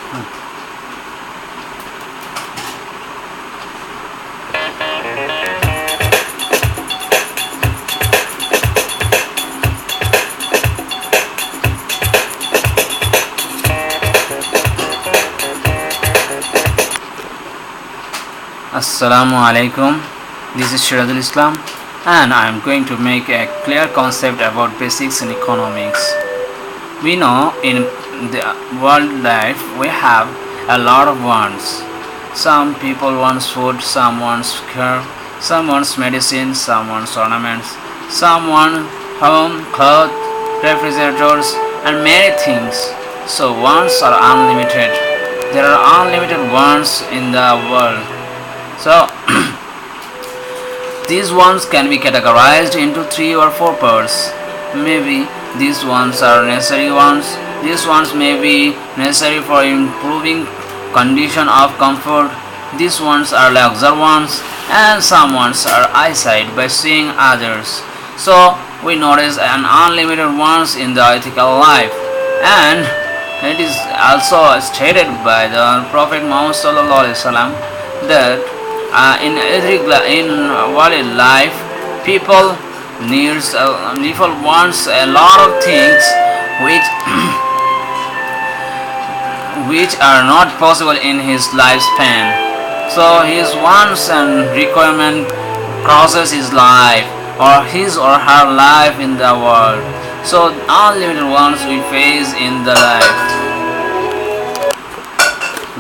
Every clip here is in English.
Assalamu alaikum. This is Shirazul Islam, and I am going to make a clear concept about basics in economics. We know in the world life we have a lot of wants. Some people want food, some want care, some want medicine, some want ornaments, some want home, clothes, refrigerators, and many things. So wants are unlimited. There are unlimited wants in the world. So these ones can be categorized into 3 or 4 parts. Maybe these ones are necessary ones. These ones may be necessary for improving condition of comfort. These ones are luxury ones, and some ones are eyesight by seeing others. So we notice an unlimited ones in the ethical life, and it is also stated by the Prophet Muhammad sallallahu alaihi wasallam that in worldly life, people wants a lot of things which which are not possible in his lifespan. So his wants and requirement crosses his life or his or her life in the world. So unlimited wants we face in the life,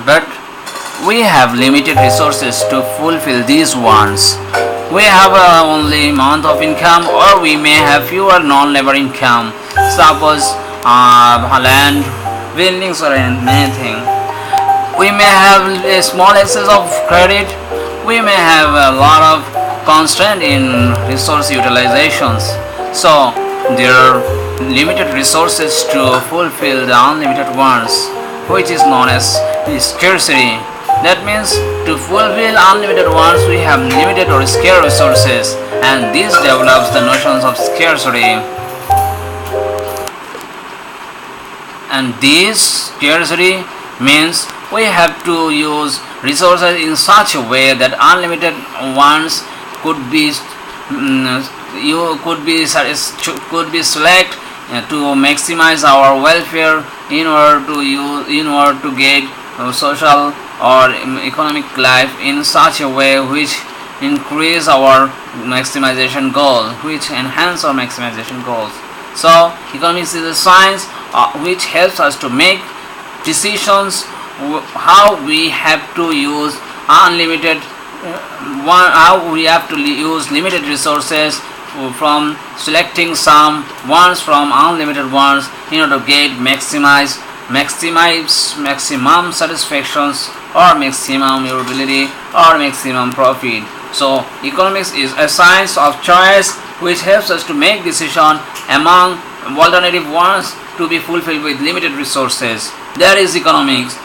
but we have limited resources to fulfill these wants. We have only month of income, or we may have fewer non-labor income. Suppose land, buildings, or anything. We may have a small excess of credit. We may have a lot of constraint in resource utilizations. So there are limited resources to fulfill the unlimited wants, which is known as scarcity. That means to fulfill unlimited wants we have limited or scarce resources, and this develops the notions of scarcity. And this scarcity means we have to use resources in such a way that unlimited wants could be could be select to maximize our welfare in order to get social or economic life in such a way which increase our maximization goal, which enhance our maximization goals. So economics is a science which helps us to make decisions how we have to use unlimited how we have to use limited resources from selecting some ones from unlimited ones in order to get maximum satisfactions or maximum utility or maximum profit. So economics is a science of choice which helps us to make decision among alternative ones to be fulfilled with limited resources. That is economics.